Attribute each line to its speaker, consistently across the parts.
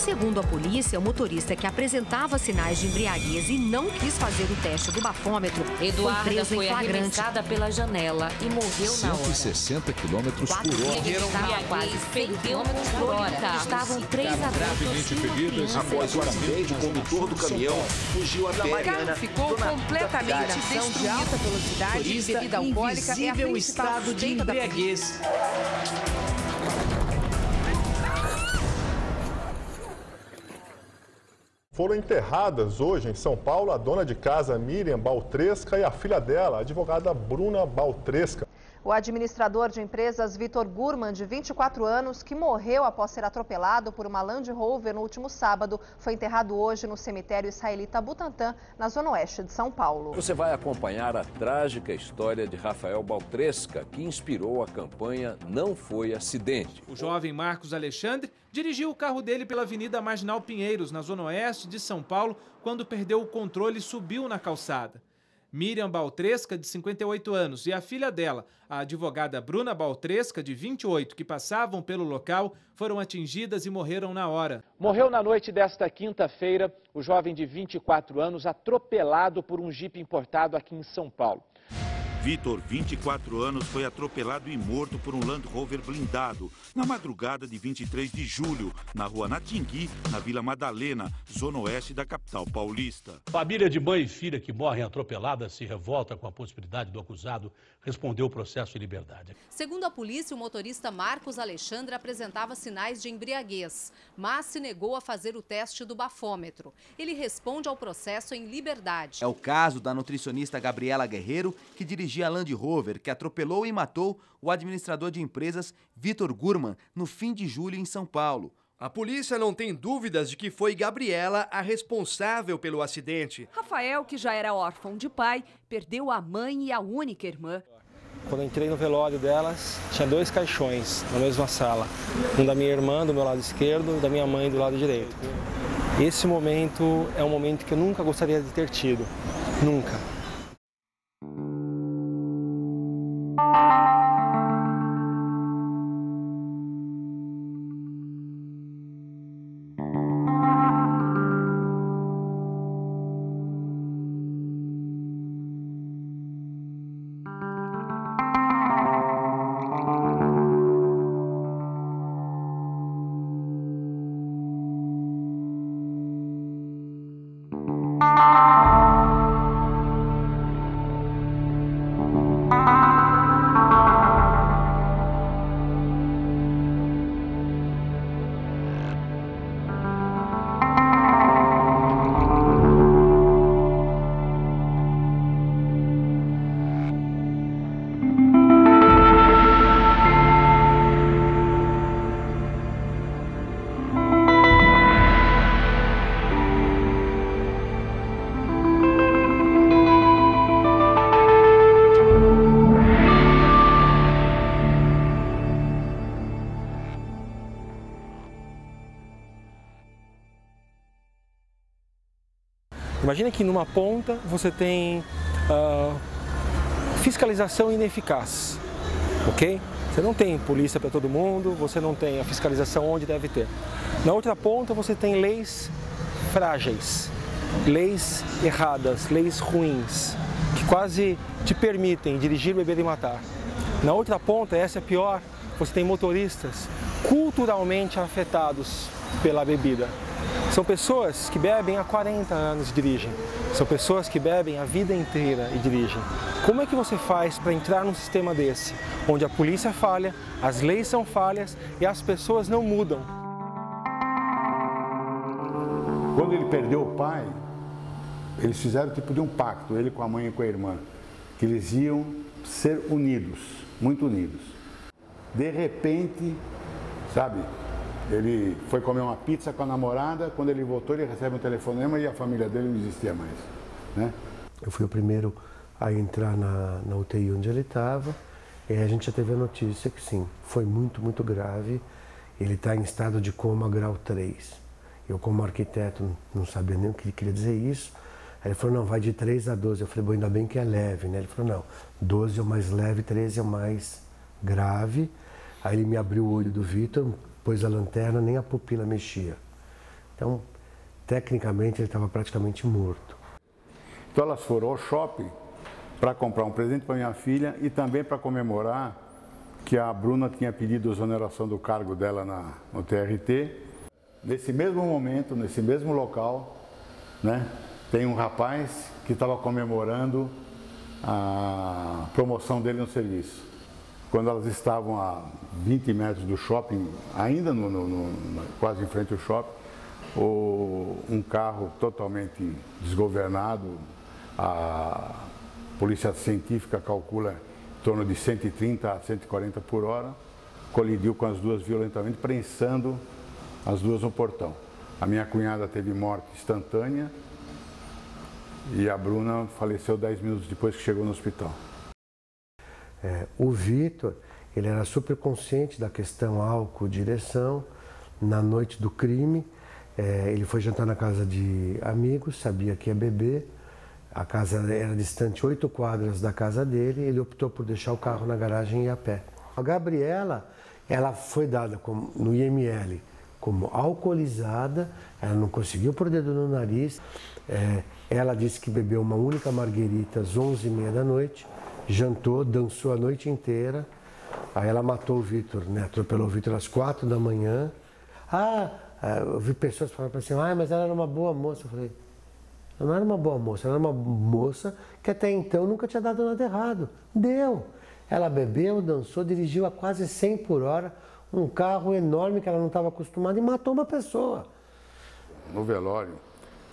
Speaker 1: Segundo a polícia, o motorista que apresentava sinais de embriaguez e não quis fazer o teste do bafômetro
Speaker 2: Eduarda
Speaker 1: foi preso em flagrante.
Speaker 2: arremessada pela janela e morreu na hora.
Speaker 3: 160 km/h.
Speaker 2: Perdeu o controle. Estavam 3 adultos.
Speaker 4: Após o acidente, o condutor do caminhão fugiu a pé.
Speaker 5: O carro ficou completamente destruído.
Speaker 6: Alta velocidade, bebida alcoólica é a principal
Speaker 5: estado de
Speaker 6: suspeita da
Speaker 5: embriaguez.
Speaker 7: Foram enterradas hoje em São Paulo a dona de casa Miriam Baltresca e a filha dela, a advogada Bruna Baltresca.
Speaker 8: O administrador de empresas Vitor Gurman, de 24 anos, que morreu após ser atropelado por uma Land Rover no último sábado, foi enterrado hoje no cemitério israelita Butantã, na zona oeste de São Paulo.
Speaker 9: Você vai acompanhar a trágica história de Rafael Baltresca, que inspirou a campanha Não Foi Acidente.
Speaker 10: O jovem Marcos Alexandre dirigiu o carro dele pela Avenida Marginal Pinheiros, na zona oeste de São Paulo, quando perdeu o controle e subiu na calçada. Miriam Baltresca, de 58 anos, e a filha dela, a advogada Bruna Baltresca, de 28, que passavam pelo local, foram atingidas e morreram na hora.
Speaker 11: Morreu na noite desta quinta-feira o jovem de 24 anos atropelado por um jipe importado aqui em São Paulo.
Speaker 12: Vitor, 24 anos, foi atropelado e morto por um Land Rover blindado na madrugada de 23 de julho, na rua Natingui, na Vila Madalena, zona oeste da capital paulista.
Speaker 13: Família de mãe e filha que morrem atropeladas se revolta com a possibilidade do acusado responder o processo em liberdade.
Speaker 14: Segundo a polícia, o motorista Marcos Alexandre apresentava sinais de embriaguez, mas se negou a fazer o teste do bafômetro. Ele responde ao processo em liberdade.
Speaker 15: É o caso da nutricionista Gabriela Guerreiro, que dirigia a Land Rover, que atropelou e matou o administrador de empresas Vitor Gurman no fim de julho em São Paulo.
Speaker 16: A polícia não tem dúvidas de que foi Gabriela a responsável pelo acidente.
Speaker 17: Rafael, que já era órfão de pai, perdeu a mãe e a única irmã.
Speaker 18: Quando eu entrei no velório delas, tinha 2 caixões na mesma sala. Um da minha irmã do meu lado esquerdo e da minha mãe do lado direito. Esse momento é um momento que eu nunca gostaria de ter tido. Nunca. Imagina que numa ponta você tem fiscalização ineficaz, ok? Você não tem polícia para todo mundo, você não tem a fiscalização onde deve ter. Na outra ponta você tem leis frágeis, leis erradas, leis ruins, que quase te permitem dirigir, beber e matar. Na outra ponta, essa é pior, você tem motoristas culturalmente afetados pela bebida. São pessoas que bebem há 40 anos e dirigem. São pessoas que bebem a vida inteira e dirigem. Como é que você faz para entrar num sistema desse, onde a polícia falha, as leis são falhas e as pessoas não mudam?
Speaker 19: Quando ele perdeu o pai, eles fizeram tipo de um pacto, ele com a mãe e com a irmã, que eles iam ser unidos, muito unidos. De repente, sabe, ele foi comer uma pizza com a namorada, quando ele voltou ele recebe um telefonema e a família dele não existia mais, né?
Speaker 20: Eu fui o primeiro a entrar na UTI onde ele estava e a gente já teve a notícia que sim, foi muito, muito grave. Ele está em estado de coma grau 3. Eu como arquiteto não sabia nem o que queria dizer isso. Aí ele falou, não, vai de 3 a 12. Eu falei, bom, ainda bem que é leve, né? Ele falou, não, 12 é o mais leve, 13 é o mais grave. Aí ele me abriu o olho do Vitor, pôs a lanterna, nem a pupila mexia. Então, tecnicamente, ele estava praticamente morto.
Speaker 19: Então elas foram ao shopping para comprar um presente para minha filha e também para comemorar que a Bruna tinha pedido exoneração do cargo dela no TRT. Nesse mesmo momento, nesse mesmo local, né, tem um rapaz que estava comemorando a promoção dele no serviço. Quando elas estavam a 20 metros do shopping, ainda quase em frente ao shopping, um carro totalmente desgovernado, a polícia científica calcula em torno de 130 a 140 por hora, colidiu com as duas violentamente, prensando as duas no portão. A minha cunhada teve morte instantânea e a Bruna faleceu 10 minutos depois que chegou no hospital.
Speaker 20: O Vitor, ele era super consciente da questão álcool-direção. Na noite do crime, ele foi jantar na casa de amigos, sabia que ia beber. A casa era distante 8 quadras da casa dele, ele optou por deixar o carro na garagem e ir a pé. A Gabriela, ela foi dada no IML como alcoolizada, ela não conseguiu pôr o dedo no nariz. Ela disse que bebeu uma única marguerita às 11h30 da noite, jantou, dançou a noite inteira. Aí ela matou o Vitor, né? Atropelou o Vitor às 4 da manhã. Eu vi pessoas falando assim, mas ela era uma boa moça. Eu falei, ela não era uma boa moça, ela era uma moça que até então nunca tinha dado nada errado. Deu. Ela bebeu, dançou, dirigiu a quase 100 por hora, um carro enorme que ela não estava acostumada e matou uma pessoa.
Speaker 19: No velório,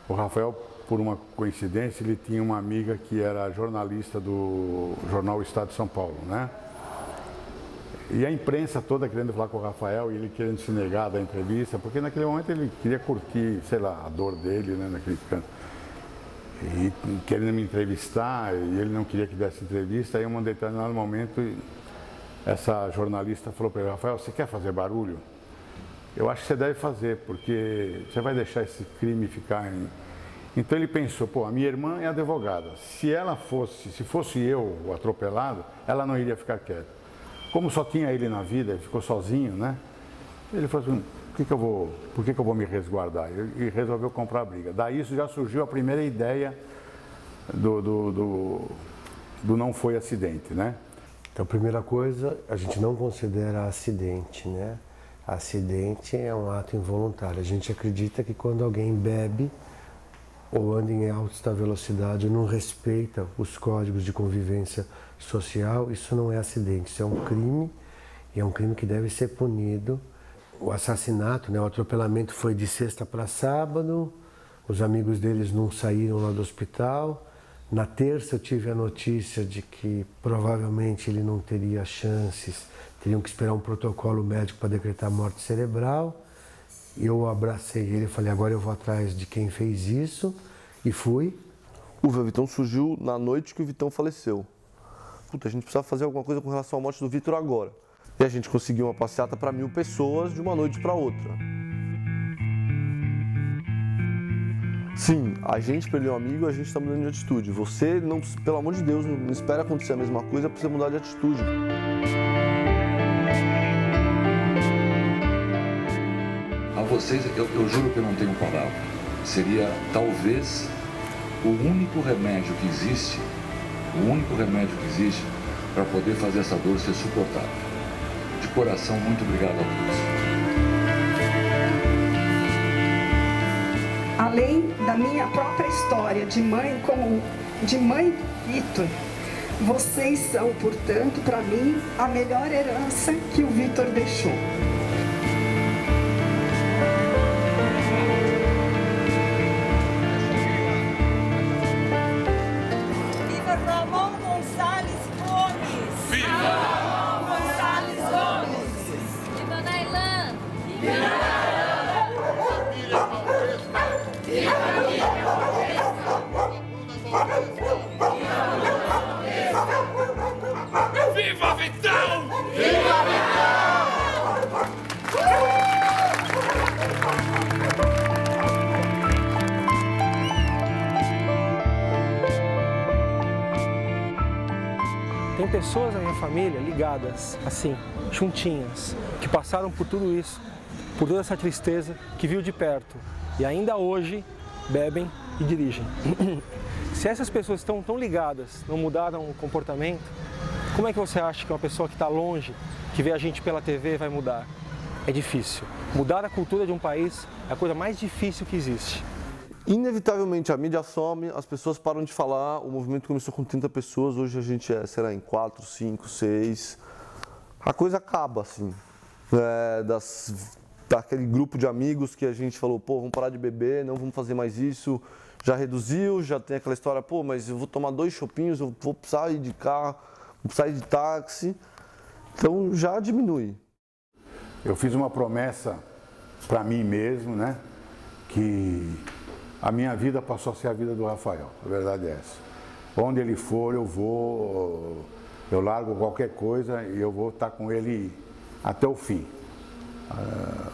Speaker 19: o Rafael, por uma coincidência, ele tinha uma amiga que era jornalista do jornal Estado de São Paulo, né? E a imprensa toda querendo falar com o Rafael e ele querendo se negar da entrevista, porque naquele momento ele queria curtir, sei lá, a dor dele, né, naquele canto. E querendo me entrevistar, e ele não queria que desse entrevista. Aí, em um determinado momento, essa jornalista falou para ele, Rafael, você quer fazer barulho? Eu acho que você deve fazer, porque você vai deixar esse crime ficar em... Então ele pensou, a minha irmã é advogada, se fosse eu o atropelado, ela não iria ficar quieta. Como só tinha ele na vida, ele ficou sozinho, né? Ele falou assim, por que eu vou me resguardar? E resolveu comprar a briga. Daí isso já surgiu a primeira ideia do não foi acidente, né?
Speaker 20: Então, primeira coisa, a gente não considera acidente, né? Acidente é um ato involuntário. A gente acredita que quando alguém bebe ou anda em alta velocidade, não respeita os códigos de convivência social, isso não é acidente, isso é um crime, e é um crime que deve ser punido. O assassinato, né, o atropelamento foi de sexta para sábado, os amigos deles não saíram lá do hospital. Na terça eu tive a notícia de que provavelmente ele não teria chances, teriam que esperar um protocolo médico para decretar morte cerebral. Eu abracei ele e falei, agora eu vou atrás de quem fez isso, e fui.
Speaker 3: O Vitão surgiu na noite que o Vitão faleceu. A gente precisava fazer alguma coisa com relação à morte do Vitor agora. E a gente conseguiu uma passeata para 1000 pessoas de uma noite para outra. Sim, a gente perdeu um amigo, a gente está mudando de atitude. Você, não, pelo amor de Deus, não espera acontecer a mesma coisa para você mudar de atitude.
Speaker 21: A vocês, eu juro que eu não tenho palavra. Seria, talvez, o único remédio que existe para poder fazer essa dor ser suportável. De coração, muito obrigado a todos.
Speaker 22: Além da minha própria história de mãe Vitor, vocês são, portanto, para mim, a melhor herança que o Vitor deixou.
Speaker 23: Viva Vitão!
Speaker 22: Viva Vitão!
Speaker 18: Tem pessoas na minha família ligadas, assim, juntinhas, que passaram por tudo isso, por toda essa tristeza, que viu de perto e ainda hoje bebem e dirigem. Se essas pessoas estão tão ligadas, não mudaram o comportamento, como é que você acha que uma pessoa que está longe, que vê a gente pela TV, vai mudar? É difícil. Mudar a cultura de um país é a coisa mais difícil que existe.
Speaker 3: Inevitavelmente a mídia some, as pessoas param de falar, o movimento começou com 30 pessoas, hoje a gente é, sei lá, em 4, 5, 6. A coisa acaba, assim, daquele grupo de amigos que a gente falou, pô, vamos parar de beber, não vamos fazer mais isso, já reduziu, já tem aquela história, pô, mas eu vou tomar 2 chopinhos, eu vou precisar ir de carro, vou precisar ir de táxi, então já diminui.
Speaker 19: Eu fiz uma promessa para mim mesmo, né, que a minha vida passou a ser a vida do Rafael, a verdade é essa. Onde ele for, eu vou, eu largo qualquer coisa e eu vou estar com ele até o fim.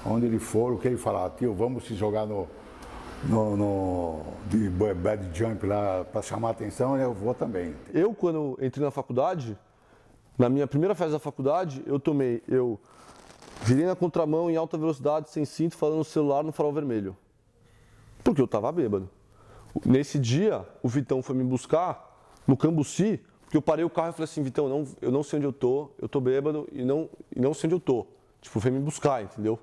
Speaker 19: Onde ele for, o que ele falar, tio, vamos se jogar de bad jump lá para chamar a atenção, eu vou também.
Speaker 3: Eu, quando entrei na faculdade, na minha primeira fase da faculdade, eu virei na contramão em alta velocidade, sem cinto, falando no celular no farol vermelho. Porque eu estava bêbado. Nesse dia, o Vitão foi me buscar no Cambuci, porque eu parei o carro e falei assim, Vitão, eu não sei onde eu tô bêbado e não sei onde eu tô. Tipo, foi me buscar, entendeu?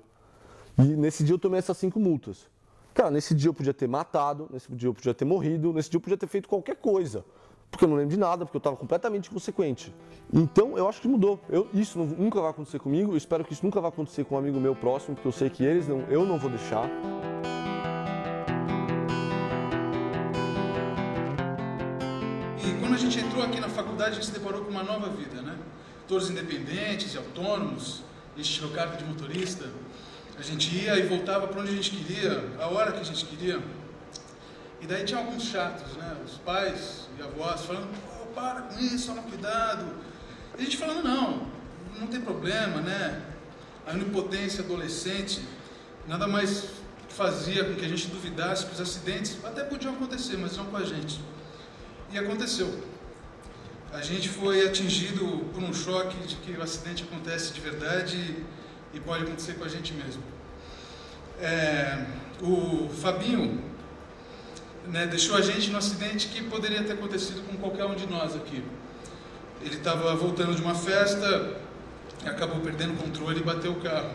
Speaker 3: E nesse dia eu tomei essas 5 multas. Cara, nesse dia eu podia ter matado, nesse dia eu podia ter morrido, nesse dia eu podia ter feito qualquer coisa. Porque eu não lembro de nada, porque eu estava completamente inconsequente. Então, eu acho que mudou. Isso nunca vai acontecer comigo, eu espero que isso nunca vai acontecer com um amigo meu próximo, porque eu sei que eu não vou deixar.
Speaker 1: E quando a gente entrou aqui na faculdade, a gente se deparou com uma nova vida, né? Todos independentes e autônomos, a gente tirou carta de motorista, a gente ia e voltava para onde a gente queria, a hora que a gente queria. E daí tinha alguns chatos, né? Os pais e avós falando, oh, para com isso, toma cuidado. E a gente falando, não tem problema, né? A onipotência adolescente nada mais fazia com que a gente duvidasse que os acidentes até podiam acontecer, mas não com a gente. E aconteceu. A gente foi atingido por um choque de que o acidente acontece de verdade e pode acontecer com a gente mesmo. O Fabinho, né, deixou a gente no acidente que poderia ter acontecido com qualquer um de nós aqui. Ele estava voltando de uma festa, acabou perdendo o controle e bateu o carro.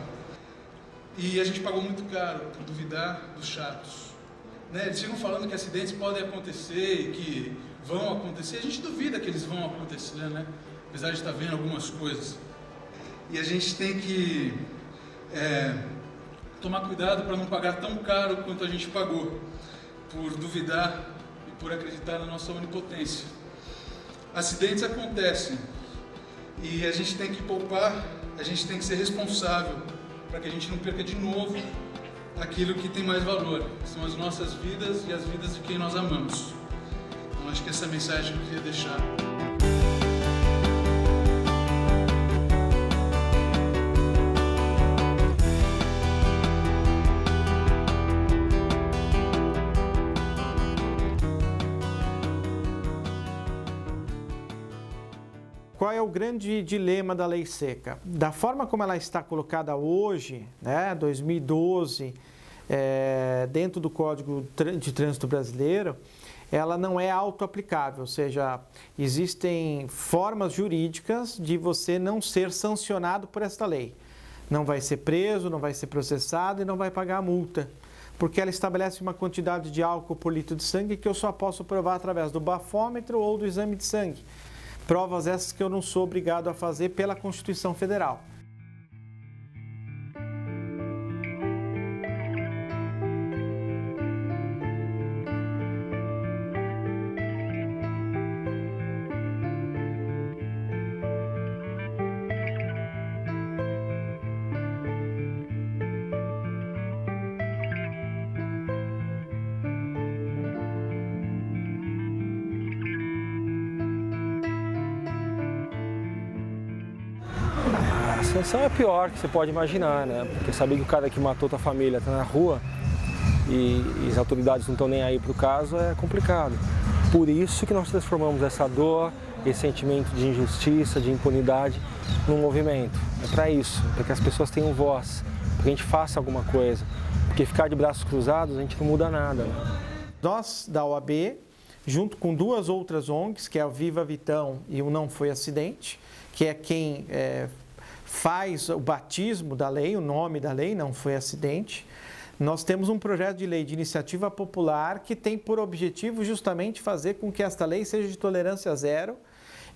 Speaker 1: E a gente pagou muito caro por duvidar dos chatos. Né, eles ficam falando que acidentes podem acontecer e que vão acontecer. A gente duvida que eles vão acontecer, né? Apesar de estar vendo algumas coisas. E a gente tem que tomar cuidado para não pagar tão caro quanto a gente pagou, por duvidar e por acreditar na nossa onipotência. Acidentes acontecem e a gente tem que poupar, a gente tem que ser responsável para que a gente não perca de novo aquilo que tem mais valor, que são as nossas vidas e as vidas de quem nós amamos. Então acho que essa é a mensagem que eu queria deixar.
Speaker 2: Qual é o grande dilema da lei seca? Da forma como ela está colocada hoje, né, 2012, dentro do Código de Trânsito Brasileiro, ela não é auto-aplicável, ou seja, existem formas jurídicas de você não ser sancionado por esta lei. Não vai ser preso, não vai ser processado e não vai pagar a multa, porque ela estabelece uma quantidade de álcool por litro de sangue que eu só posso provar através do bafômetro ou do exame de sangue. Provas essas que eu não sou obrigado a fazer pela Constituição Federal.
Speaker 18: A situação é a pior que você pode imaginar, né? Porque saber que o cara que matou tua família está na rua e as autoridades não estão nem aí para o caso é complicado. Por isso que nós transformamos essa dor, esse sentimento de injustiça, de impunidade, num movimento. É para isso, para que as pessoas tenham voz, para que a gente faça alguma coisa, Porque ficar de braços cruzados a gente não muda nada. Né?
Speaker 2: Nós, da OAB, junto com duas outras ONGs, que é o Viva Vitão e o Não Foi Acidente, que é quem faz o batismo da lei, o nome da lei, Não Foi Acidente, nós temos um projeto de lei de iniciativa popular que tem por objetivo justamente fazer com que esta lei seja de tolerância zero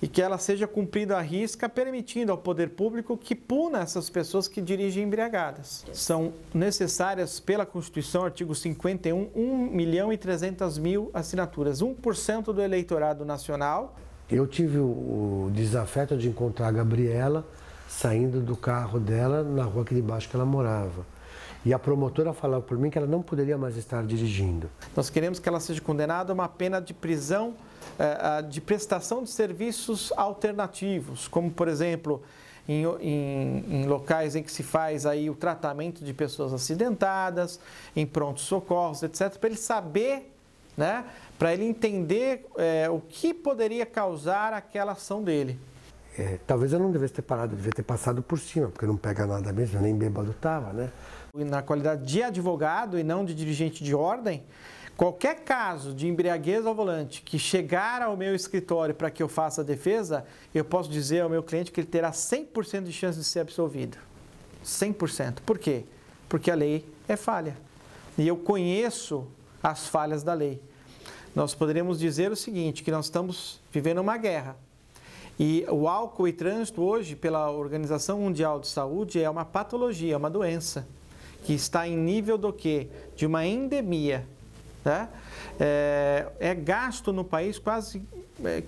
Speaker 2: e que ela seja cumprida à risca, permitindo ao poder público que puna essas pessoas que dirigem embriagadas. São necessárias, pela Constituição, artigo 51, 1.300.000 assinaturas, 1% do eleitorado nacional.
Speaker 20: Eu tive o desafeto de encontrar a Gabriela saindo do carro dela na rua aqui de baixo que ela morava. E a promotora falava por mim que ela não poderia mais estar dirigindo.
Speaker 2: Nós queremos que ela seja condenada a uma pena de prisão de prestação de serviços alternativos, como, por exemplo, em locais em que se faz aí o tratamento de pessoas acidentadas, em prontos socorros, etc., para ele saber, né, para ele entender o que poderia causar aquela ação dele.
Speaker 20: Talvez eu não devesse ter parado, devia ter passado por cima, porque não pega nada mesmo, eu nem bêbado estava, né?
Speaker 2: Na qualidade de advogado e não de dirigente de ordem, qualquer caso de embriaguez ao volante que chegar ao meu escritório para que eu faça a defesa, eu posso dizer ao meu cliente que ele terá 100% de chance de ser absolvido. 100%. Por quê? Porque a lei é falha. E eu conheço as falhas da lei. Nós poderíamos dizer o seguinte, que nós estamos vivendo uma guerra. E o álcool e trânsito hoje, pela Organização Mundial de Saúde, é uma patologia, é uma doença, que está em nível do quê? De uma endemia. Né? É gasto no país quase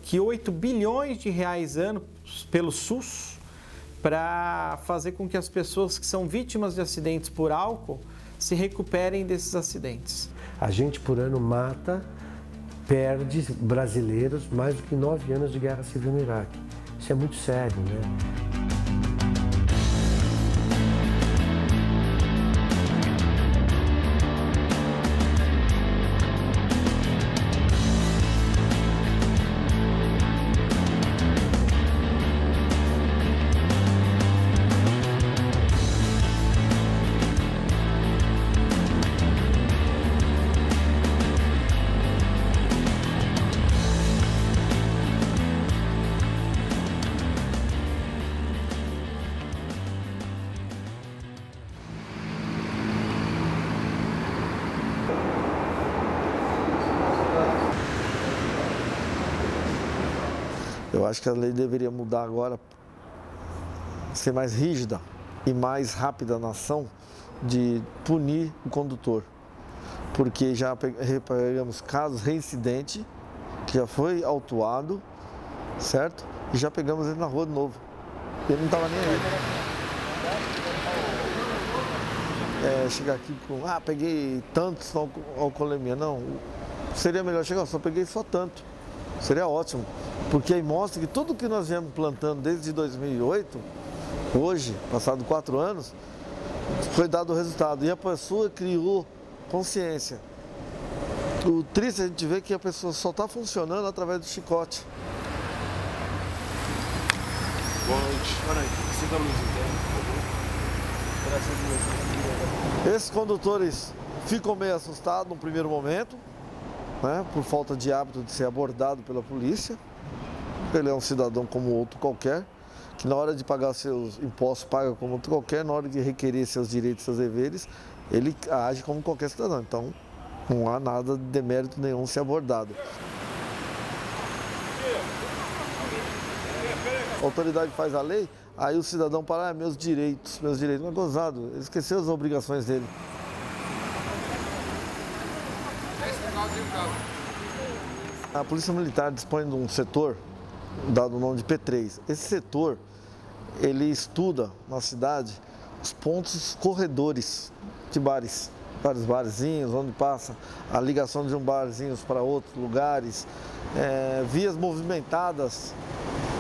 Speaker 2: que 8 bilhões de reais ano pelo SUS para fazer com que as pessoas que são vítimas de acidentes por álcool se recuperem desses acidentes.
Speaker 20: A gente por ano perde brasileiros mais do que 9 anos de guerra civil no Iraque. Isso é muito sério, né?
Speaker 3: Eu acho que a lei deveria mudar agora, ser mais rígida e mais rápida na ação de punir o condutor. Porque já pegamos casos reincidente, que já foi autuado, certo? E já pegamos ele na rua de novo. Ele não estava nem aí. Chegar aqui com, peguei tantos alcoolemia. Não, seria melhor chegar, só peguei só tanto. Seria ótimo, porque aí mostra que tudo que nós viemos plantando desde 2008, hoje, passado 4 anos, foi dado o resultado. E a pessoa criou consciência. O triste é a gente ver que a pessoa só está funcionando através do chicote.
Speaker 4: Boa noite. Boa noite. Sigamos então,
Speaker 3: Esses condutores ficam meio assustados no primeiro momento, né, por falta de hábito de ser abordado pela polícia. Ele é um cidadão como outro qualquer, que na hora de pagar seus impostos paga como outro qualquer, na hora de requerer seus direitos, seus deveres, ele age como qualquer cidadão. Então, não há nada de demérito nenhum ser abordado. A autoridade faz a lei, aí o cidadão para, meus direitos, mas é gozado, ele esqueceu as obrigações dele. A Polícia Militar dispõe de um setor, dado o nome de P3. Esse setor, ele estuda na cidade os pontos corredores de bares, vários barzinhos, onde passa a ligação de um barzinho para outros lugares, vias movimentadas,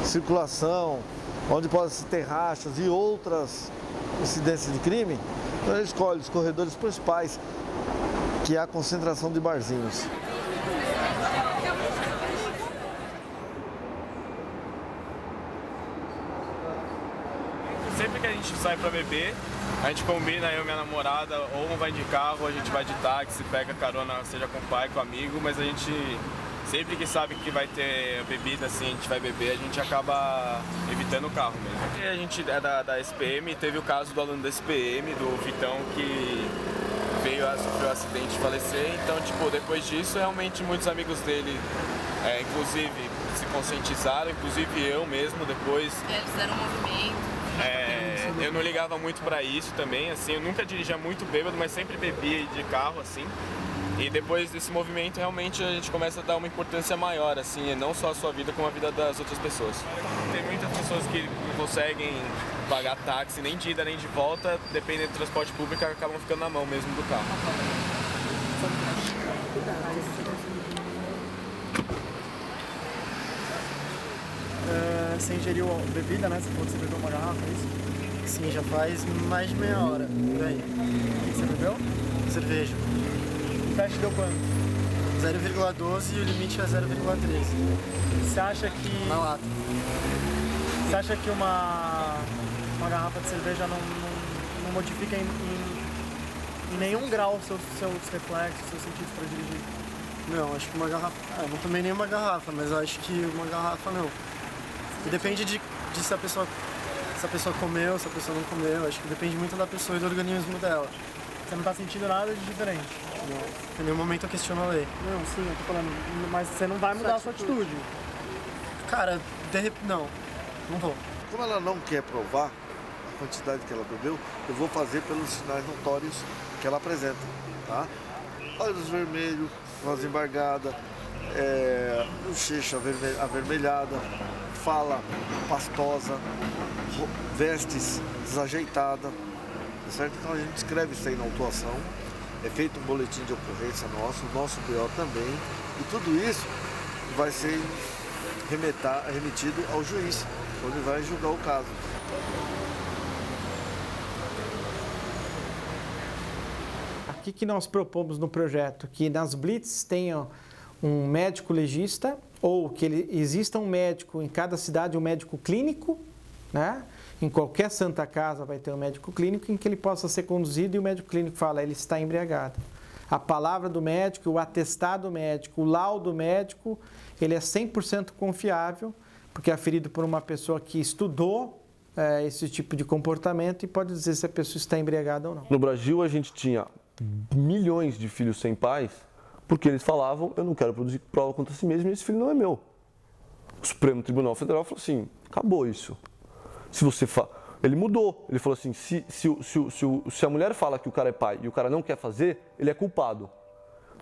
Speaker 3: circulação, onde pode ter rachas e outras incidências de crime. Então ele escolhe os corredores principais, que é a concentração de barzinhos.
Speaker 4: sempre que a gente sai pra beber, a gente combina, eu e minha namorada, ou um vai de carro, ou a gente vai de táxi, pega carona, seja com o pai, com o amigo, mas a gente, sempre que sabe que vai ter bebida, assim, a gente vai beber, a gente acaba evitando o carro mesmo. E a gente é da SPM, teve o caso do aluno da SPM, do Vitão, que veio a sofrer um acidente e falecer, então, tipo, depois disso, realmente muitos amigos dele, inclusive, se conscientizaram, inclusive eu mesmo, depois...
Speaker 5: Eles fizeram um movimento.
Speaker 4: Eu não ligava muito pra isso também, assim, eu nunca dirigia muito bêbado, mas sempre bebia de carro, assim. E depois desse movimento, realmente, a gente começa a dar uma importância maior, assim, e não só a sua vida, como a vida das outras pessoas. Tem muitas pessoas que não conseguem pagar táxi, nem de ida, nem de volta, dependendo do transporte público, acabam ficando na mão mesmo do carro.
Speaker 6: Você ingeriu bebida, né? Você falou que você bebeu uma garrafa, é isso? Sim, já faz mais de meia hora. E aí? O que você bebeu? Cerveja. O teste deu quanto? 0,12 e o limite é 0,13. Você acha que... Na lata. Você acha que uma garrafa de cerveja não modifica em nenhum grau seus reflexos, seus sentidos para dirigir? Não, acho que uma garrafa... eu não tomei nenhuma garrafa, mas acho que uma garrafa não. E depende de se a pessoa comeu, se a pessoa não comeu. Acho que depende muito da pessoa e do organismo dela. Você não tá sentindo nada de diferente? Não. Em nenhum momento eu questiono a lei. Não, sim, eu tô falando. Mas você não vai mudar a sua atitude. Cara, não vou.
Speaker 7: Como ela não quer provar a quantidade que ela bebeu, eu vou fazer pelos sinais notórios que ela apresenta, tá? Olhos vermelhos, voz embargada, bochecha avermelhada, fala pastosa, vestes desajeitada, certo? Então a gente escreve isso aí na autuação, é feito um boletim de ocorrência nosso BO também, e tudo isso vai ser remetido ao juiz, onde vai julgar o caso.
Speaker 2: O que nós propomos no projeto? Que nas blitz tenham um médico legista, ou que exista um médico em cada cidade, um médico clínico, né? Em qualquer Santa Casa vai ter um médico clínico em que ele possa ser conduzido e o médico clínico fala, ele está embriagado. A palavra do médico, o atestado médico, o laudo médico, ele é 100% confiável, porque é aferido por uma pessoa que estudou esse tipo de comportamento e pode dizer se a pessoa está embriagada ou não.
Speaker 3: No Brasil, a gente tinha milhões de filhos sem pais, porque eles falavam, eu não quero produzir prova contra si mesmo e esse filho não é meu. O Supremo Tribunal Federal falou assim, acabou isso. Se você ele mudou, ele falou assim, se a mulher fala que o cara é pai e o cara não quer fazer, ele é culpado.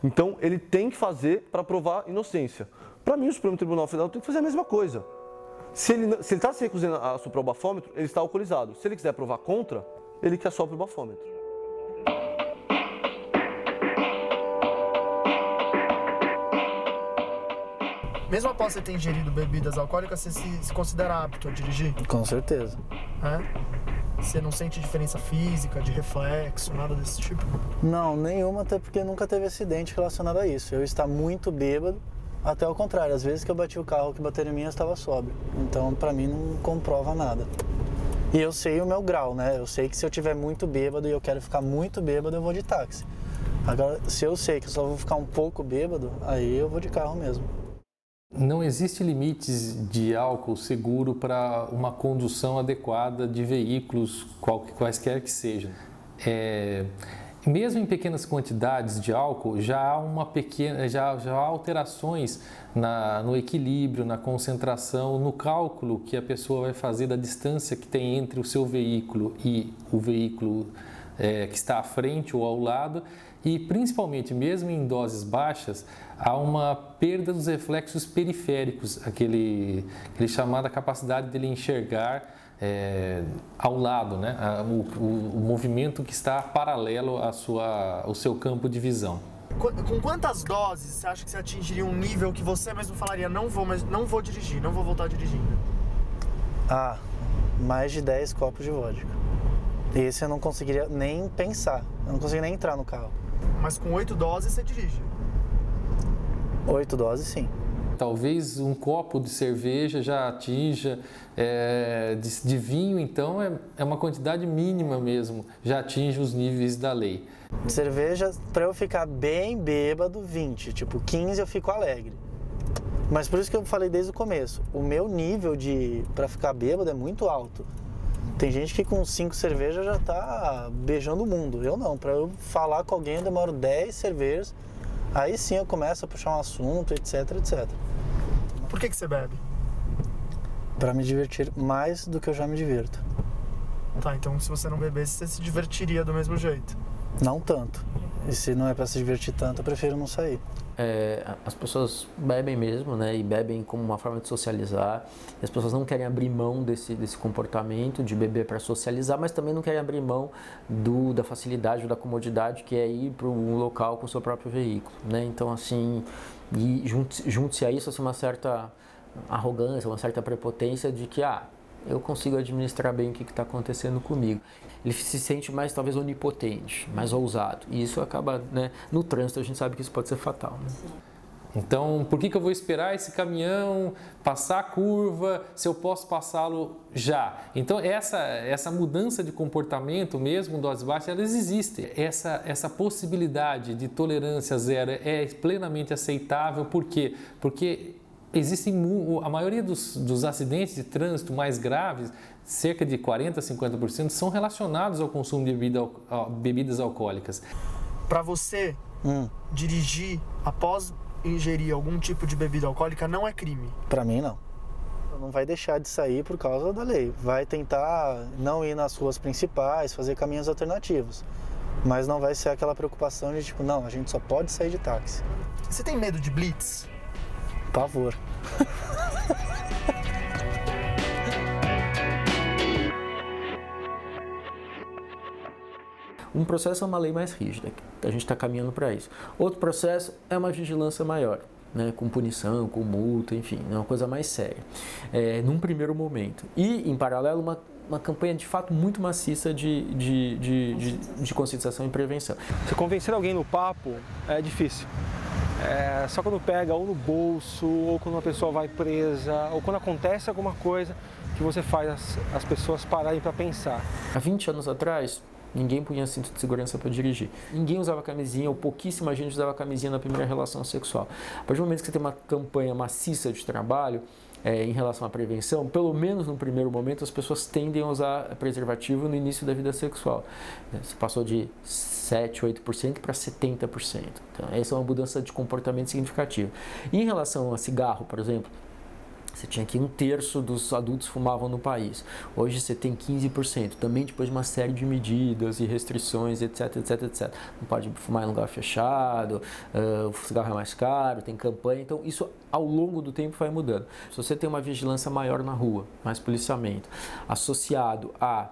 Speaker 3: Então, ele tem que fazer para provar inocência. Para mim, o Supremo Tribunal Federal tem que fazer a mesma coisa. Se ele está se recusando a soprar o bafômetro, ele está alcoolizado. Se ele quiser provar contra, ele que assopra o bafômetro.
Speaker 6: Mesmo após você ter ingerido bebidas alcoólicas, você se considera apto a dirigir?
Speaker 24: Com certeza.
Speaker 6: Você não sente diferença física, de reflexo, nada desse tipo?
Speaker 24: Não, nenhuma, até porque nunca teve acidente relacionado a isso. Eu estar muito bêbado, até ao contrário. Às vezes que eu bati o carro que bateram em mim, eu estava sóbrio. Então, pra mim, não comprova nada. E eu sei o meu grau, né? Eu sei que se eu estiver muito bêbado e eu quero ficar muito bêbado, eu vou de táxi. Agora, se eu sei que eu só vou ficar um pouco bêbado, aí eu vou de carro mesmo.
Speaker 25: Não existe limites de álcool seguro para uma condução adequada de veículos, quaisquer que sejam. Mesmo em pequenas quantidades de álcool, já há alterações no equilíbrio, na concentração, no cálculo que a pessoa vai fazer da distância que tem entre o seu veículo e o veículo que está à frente ou ao lado. E, principalmente, mesmo em doses baixas, há uma perda dos reflexos periféricos, aquele chamada capacidade dele enxergar ao lado, né? O movimento que está paralelo ao seu campo de visão.
Speaker 6: Com quantas doses você acha que você atingiria um nível que você mesmo falaria, não vou dirigir, não vou voltar dirigindo?
Speaker 24: Mais de 10 copos de vodka. Esse eu não conseguiria nem pensar, eu não conseguiria nem entrar no carro.
Speaker 6: Mas com 8 doses você dirige?
Speaker 24: 8 doses, sim.
Speaker 25: Talvez um copo de cerveja já atinja, de vinho, então é uma quantidade mínima mesmo, já atinge os níveis da lei.
Speaker 24: Cerveja, para eu ficar bem bêbado, 20, tipo 15 eu fico alegre. Mas por isso que eu falei desde o começo, o meu nível para ficar bêbado é muito alto. Tem gente que com 5 cervejas já tá beijando o mundo. Eu não, para eu falar com alguém eu demoro 10 cervejas, aí sim eu começo a puxar um assunto, etc, etc.
Speaker 6: Por que você bebe?
Speaker 24: Para me divertir mais do que eu já me divirto.
Speaker 6: Tá, então se você não bebesse, você se divertiria do mesmo jeito?
Speaker 24: Não tanto. E se não é para se divertir tanto, eu prefiro não sair.
Speaker 5: As pessoas bebem mesmo, né? E bebem como uma forma de socializar. E as pessoas não querem abrir mão desse comportamento de beber para socializar, mas também não querem abrir mão da facilidade ou da comodidade que é ir para um local com o seu próprio veículo, né? Então, assim, e junte-se a isso assim, uma certa arrogância, uma certa prepotência de que, eu consigo administrar bem o que está acontecendo comigo. Ele se sente mais, talvez, onipotente, mais ousado. E isso acaba, né? No trânsito, a gente sabe que isso pode ser fatal, né?
Speaker 25: Então, por que eu vou esperar esse caminhão passar a curva se eu posso passá-lo já? Então, essa mudança de comportamento mesmo, doses baixas, elas existem. Essa possibilidade de tolerância zero é plenamente aceitável. Por quê? Porque a maioria dos acidentes de trânsito mais graves, cerca de 40% a 50%, são relacionados ao consumo de bebidas alcoólicas.
Speaker 6: Para você, dirigir após ingerir algum tipo de bebida alcoólica não é crime?
Speaker 24: Para mim, não. Não vai deixar de sair por causa da lei. Vai tentar não ir nas ruas principais, fazer caminhos alternativos. Mas não vai ser aquela preocupação de tipo, não, a gente só pode sair de táxi.
Speaker 6: Você tem medo de blitz?
Speaker 24: Pavor.
Speaker 5: Um processo é uma lei mais rígida, a gente está caminhando para isso. Outro processo é uma vigilância maior, né, com punição, com multa, enfim, é uma coisa mais séria, num primeiro momento. E, em paralelo, uma campanha de fato muito maciça de conscientização e prevenção.
Speaker 18: Se convencer alguém no papo é difícil. Só quando pega ou no bolso, ou quando uma pessoa vai presa, ou quando acontece alguma coisa que você faz as pessoas pararem para pensar.
Speaker 5: Há 20 anos atrás, ninguém punha cinto de segurança para dirigir. Ninguém usava camisinha, ou pouquíssima gente usava camisinha na primeira relação sexual. A partir do momento que você tem uma campanha maciça de trabalho, em relação à prevenção, pelo menos no primeiro momento, as pessoas tendem a usar preservativo no início da vida sexual. Você passou de 7, 8% para 70%. Então, essa é uma mudança de comportamento significativa. E em relação a cigarro, por exemplo, você tinha que 1/3 dos adultos fumavam no país. Hoje você tem 15%, também depois de uma série de medidas e restrições, etc, etc, etc. Não pode fumar em lugar fechado, o cigarro é mais caro, tem campanha, então isso ao longo do tempo vai mudando. Se você tem uma vigilância maior na rua, mais policiamento, associado a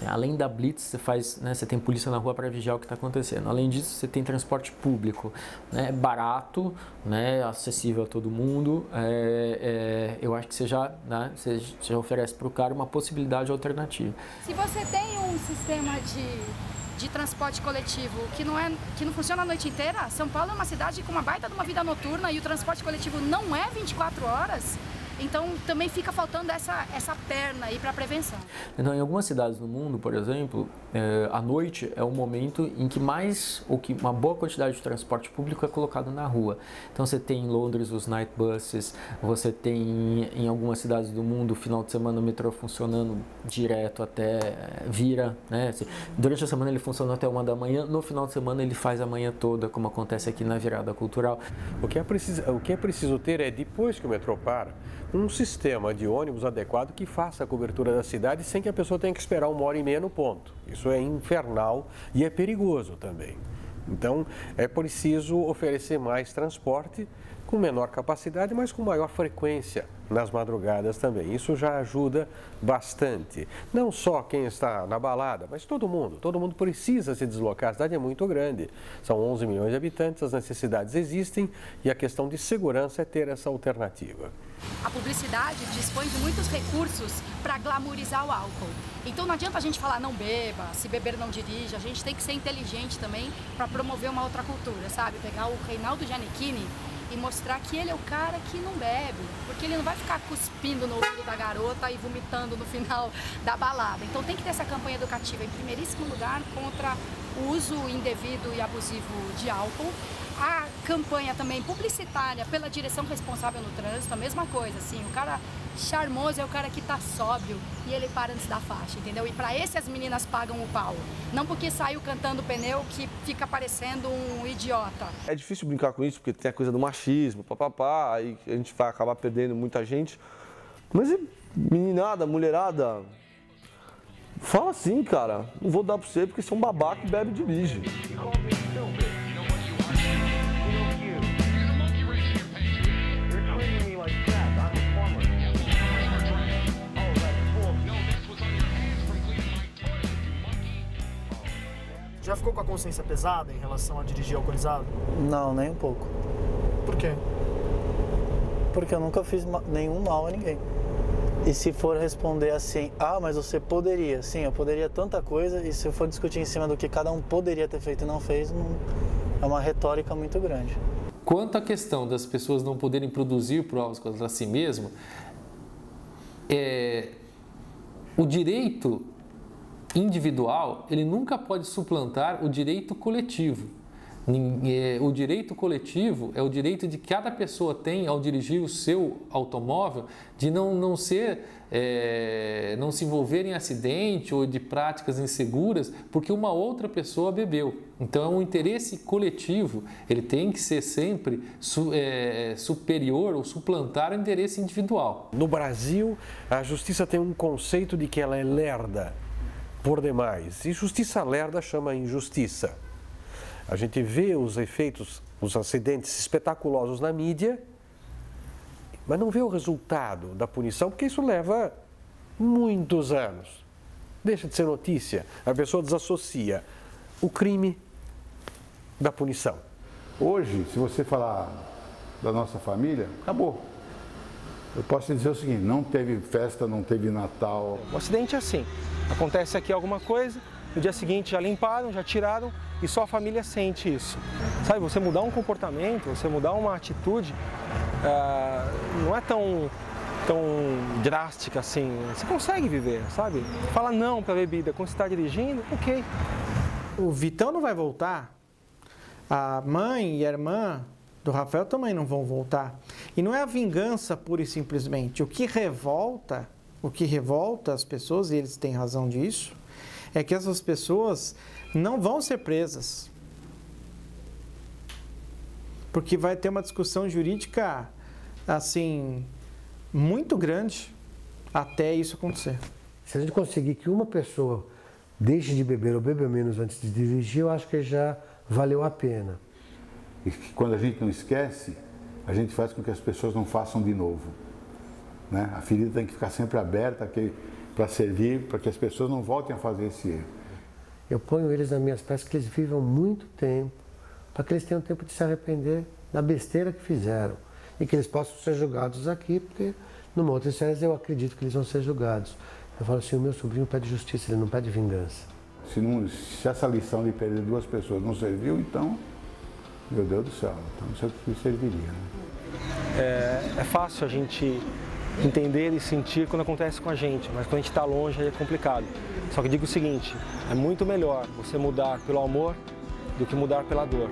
Speaker 5: além da blitz, você tem polícia na rua para vigiar o que está acontecendo. Além disso, você tem transporte público, né, barato, né, acessível a todo mundo. Eu acho que você já oferece para o cara uma possibilidade alternativa.
Speaker 8: Se você tem um sistema de transporte coletivo que não funciona a noite inteira, São Paulo é uma cidade com uma baita de uma vida noturna e o transporte coletivo não é 24 horas. Então, também fica faltando essa perna aí para a prevenção.
Speaker 5: Então, em algumas cidades do mundo, por exemplo, à noite é o momento em que uma boa quantidade de transporte público é colocado na rua. Então, você tem em Londres os night buses, você tem em algumas cidades do mundo, final de semana, o metrô funcionando direto até vira, né? Durante a semana ele funciona até 1 da manhã, no final de semana ele faz a manhã toda, como acontece aqui na virada cultural.
Speaker 9: O que é preciso ter é, depois que o metrô para, um sistema de ônibus adequado que faça a cobertura da cidade sem que a pessoa tenha que esperar 1h30 no ponto. Isso é infernal e é perigoso também. Então, é preciso oferecer mais transporte com menor capacidade, mas com maior frequência nas madrugadas também. Isso já ajuda bastante. Não só quem está na balada, mas todo mundo precisa se deslocar. A cidade é muito grande, são 11 milhões de habitantes, as necessidades existem e a questão de segurança é ter essa alternativa.
Speaker 8: A publicidade dispõe de muitos recursos para glamourizar o álcool. Então não adianta a gente falar não beba, se beber não dirija, a gente tem que ser inteligente também para promover uma outra cultura, sabe? Pegar o Reinaldo Giannichini e mostrar que ele é o cara que não bebe, porque ele não vai ficar cuspindo no ouvido da garota e vomitando no final da balada. Então tem que ter essa campanha educativa, em primeiríssimo lugar, contra o uso indevido e abusivo de álcool. A campanha também publicitária pela direção responsável no trânsito, a mesma coisa, assim, o cara charmoso é o cara que tá sóbrio e ele para antes da faixa, entendeu? E para esse as meninas pagam o pau, não porque saiu cantando pneu que fica parecendo um idiota.
Speaker 3: É difícil brincar com isso porque tem a coisa do machismo, papapá, aí a gente vai acabar perdendo muita gente. Mas meninada, mulherada, fala assim, cara, não vou dar pra você porque você é um babaca e bebe e dirige.
Speaker 6: Já ficou com a consciência pesada em relação a dirigir alcoolizado?
Speaker 24: Não, nem um pouco.
Speaker 6: Por quê?
Speaker 24: Porque eu nunca fiz nenhum mal a ninguém. E se for responder assim, mas você poderia, sim, eu poderia tanta coisa, e se eu for discutir em cima do que cada um poderia ter feito e não fez, é uma retórica muito grande.
Speaker 25: Quanto à questão das pessoas não poderem produzir provas contra si mesmo, o direito individual, ele nunca pode suplantar o direito coletivo. O direito coletivo é o direito de que cada pessoa tem ao dirigir o seu automóvel de não se envolver em acidente ou de práticas inseguras porque uma outra pessoa bebeu. Então é um interesse coletivo, ele tem que ser sempre superior ou suplantar o interesse individual.
Speaker 9: No Brasil, a justiça tem um conceito de que ela é lerda por demais. E justiça lerda chama injustiça. A gente vê os efeitos, os acidentes espetaculosos na mídia, mas não vê o resultado da punição, porque isso leva muitos anos. Deixa de ser notícia, a pessoa desassocia o crime da punição.
Speaker 19: Hoje, se você falar da nossa família, acabou. Eu posso te dizer o seguinte, não teve festa, não teve Natal.
Speaker 18: O acidente é assim, acontece aqui alguma coisa, no dia seguinte já limparam, já tiraram e só a família sente isso. Sabe, você mudar um comportamento, você mudar uma atitude, não é tão drástica assim. Você consegue viver, sabe? Fala não para a bebida, quando você está dirigindo, ok.
Speaker 2: O Vitão não vai voltar, a mãe e a irmã do Rafael também não vão voltar. E não é a vingança pura e simplesmente. O que revolta as pessoas, e eles têm razão disso, é que essas pessoas não vão ser presas. Porque vai ter uma discussão jurídica, assim, muito grande até isso acontecer.
Speaker 20: Se a gente conseguir que uma pessoa deixe de beber ou beba menos antes de dirigir, eu acho que já valeu a pena.
Speaker 19: E que quando a gente não esquece, a gente faz com que as pessoas não façam de novo. Né? A ferida tem que ficar sempre aberta para servir, para que as pessoas não voltem a fazer esse erro.
Speaker 20: Eu ponho eles nas minhas peças que eles vivam muito tempo, para que eles tenham tempo de se arrepender da besteira que fizeram. E que eles possam ser julgados aqui, porque numa outra instância eu acredito que eles vão ser julgados. Eu falo assim, o meu sobrinho pede justiça, ele não pede vingança.
Speaker 19: Se essa lição de perder duas pessoas não serviu, então... Meu Deus do céu, então não sei o que serviria. Né?
Speaker 18: É fácil a gente entender e sentir quando acontece com a gente, mas quando a gente está longe aí é complicado. Só que eu digo o seguinte, é muito melhor você mudar pelo amor do que mudar pela dor.